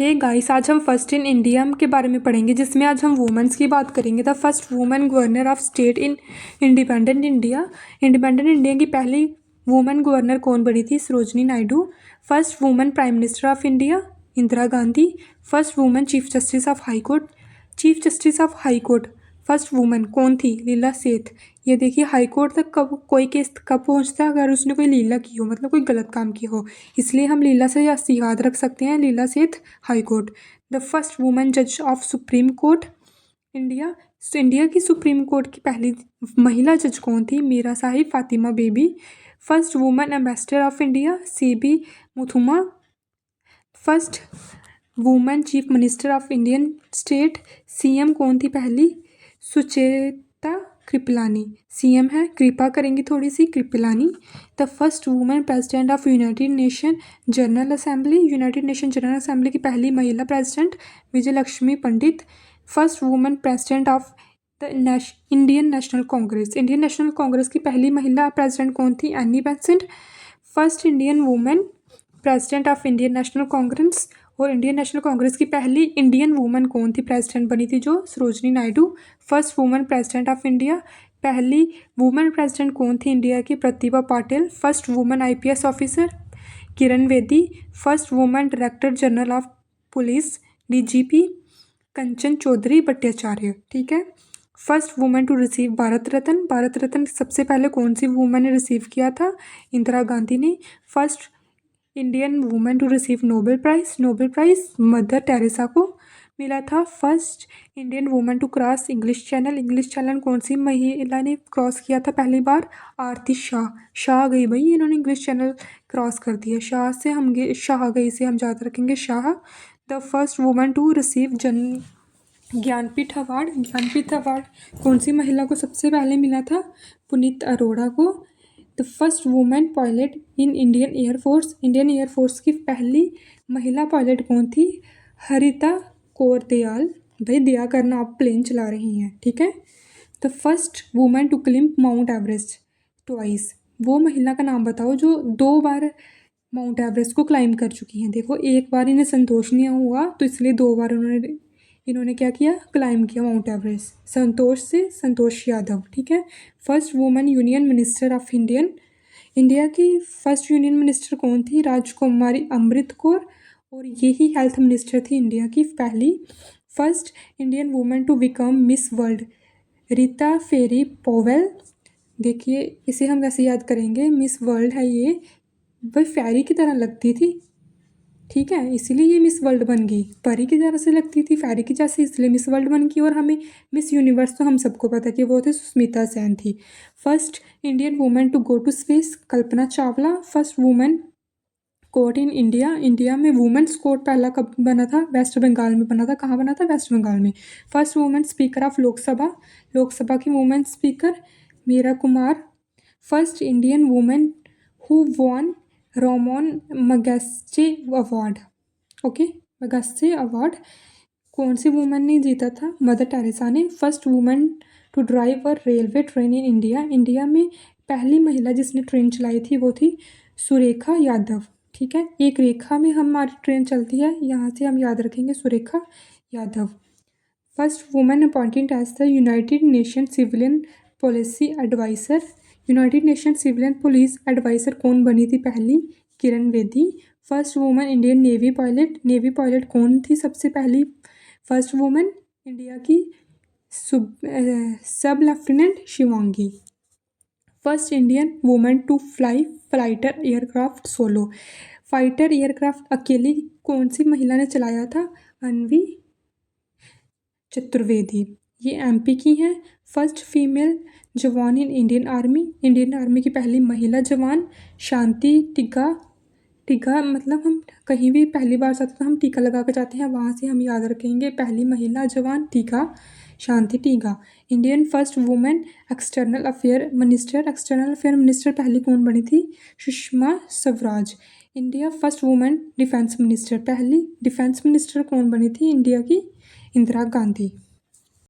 Hey guys, आज हम first in India के बारे में पढ़ेंगे, जिसमें आज हम वुमेन्स की बात करेंगे। The first women governor of state in independent India. Independent India की पहली वुमेन गवर्नर कौन बनी थी? Sarojini Naidu. First women prime minister of India, Indira Gandhi. First women chief justice of high court. Chief justice of high court first women कौन थी? लीला सेठ। ये देखिए, हाई कोर्ट तक कब कोई केस कब पहुंचता है? अगर उसने कोई लीला की हो, मतलब कोई गलत काम की हो, इसलिए हम लीला से याद रख सकते हैं, Leela Seth, high court. The first women जज of supreme court India. India की सुप्रीम कोर्ट की पहली महिला जज कौन थी? Meera Sahib Fathima Beevi. First women ambassador of India, CB Muthamma. First women chief minister of Indian state, CM कौन थी पहली? सुचेता कृपलानी। सीएम है, कृपा करेंगी थोड़ी सी, Kripalani. The first women president of United Nation General Assembly. United Nation General Assembly की पहली महिला president Vijaya Lakshmi Pandit. First women president of the Indian National Congress. Indian National Congress की पहली महिला प्रेसिडेंट कौन थी? Annie Besant. First Indian women president of Indian National Congress और Indian National Congress की पहली इंडियन वुमेन कौन थी? प्रेसिडेंट बनी थी जो Sarojini Naidu. First women president of India, पहली वुमेन प्रेसिडेंट कौन थी इंडिया की? Pratibha Patil. First women IPS officer, Kiran Bedi. First women director general of police, DGP, Kanchan Chaudhary Bhattacharya. ठीक है। First women to receive Bharat Ratna. Bharat Ratna सबसे पहले कौन सी वुमेन ने रिसीव किया था? इंदिरा गांधी ने। First Indian women to receive Nobel prize. Nobel prize Mother Teresa को मिला था। First Indian women to cross English channel. English channel कौन सी महिला ने क्रॉस किया था पहली बार? आरती शाह। शाह गई भाई, इन्होंने इंग्लिश चैनल क्रॉस कर दिया। शाह से हम शाह गई से हम याद रखेंगे, Shah. The first women to receive Jnanpith award. Jnanpith award कौन सी महिला को सबसे पहले मिला था? पुनीत अरोड़ा को। The first women pilot in Indian air force. Indian air force की पहली महिला पायलट कौन थी? हरिता कौर दयाल। भाई दया करना, आप प्लेन चला रही हैं, ठीक है। The first women to climb Mount Everest twice. वो महिला का नाम बताओ जो 2 बार माउंट एवरेस्ट को क्लाइंब कर चुकी हैं। देखो, एक बार इन्हें संतोष नहीं हुआ तो इसलिए 2 बार इन्होंने क्या किया? क्लाइंब किया माउंट एवरेस्ट। संतोष से संतोष यादव। ठीक है। First women union minister of India की फर्स्ट यूनियन मिनिस्टर कौन थी? राजकुमारी अमृत कौर, और यही हेल्थ मिनिस्टर थी इंडिया की पहली। First Indian women to become Miss World, Reita Faria Powell. देखिए, इसे हम कैसे याद करेंगे? मिस वर्ल्ड है ये, वह फेरी की तरह लगती थी, ठीक है, इसीलिए ये मिस वर्ल्ड बन गई। परी की तरह से लगती थी, फेरी की जैसे, इसलिए मिस वर्ल्ड बन गई। और हमें मिस यूनिवर्स तो हम सबको पता कि वो थे सुष्मिता सेन थी। First Indian women to go to space, Kalpana Chawla. First women court in India. India में वुमेन्स कोर्ट पहला कब बना था? वेस्ट बंगाल में बना था। कहाँ बना था? वेस्ट बंगाल में। First women speaker of Lok Sabha. Lok Sabha की women speaker Meira Kumar. First Indian women who won Ramon Magsaysay award. Okay, Magsaysay award कौन सी वुमेन ने जीता था? मदर टेरेसा ने। First women to drive a railway train in India. India में पहली महिला जिसने ट्रेन चलाई थी वो थी सुरेखा यादव। ठीक है, एक रेखा में हमारी ट्रेन चलती है, यहाँ से हम याद रखेंगे Surekha Yadav. First women appointed as the United Nation civilian policy adviser. United Nation civilian police adviser कौन बनी थी पहली? Kiran Bedi. First women Indian navy pilot. Navy pilot कौन थी सबसे पहली? फर्स्ट वुमेन इंडिया की sub lieutenant Shivangi. First Indian women to fly fighter aircraft solo. Fighter aircraft अकेली कौन सी महिला ने चलाया था? अन्वी चतुर्वेदी। ये एमपी की हैं। फर्स्ट फीमेल जवान in Indian army. Indian army की पहली महिला जवान शांति टीका। टीका मतलब हम कहीं भी पहली बार जाते तो हम टीका लगा कर जाते हैं, वहाँ से हम याद रखेंगे पहली महिला जवान टीका, शांति टीका। Indian first women external affair minister. External affair minister पहली कौन बनी थी? Sushma Swaraj. India first women defence minister. पहली डिफेंस मिनिस्टर कौन बनी थी इंडिया की? इंदिरा गांधी।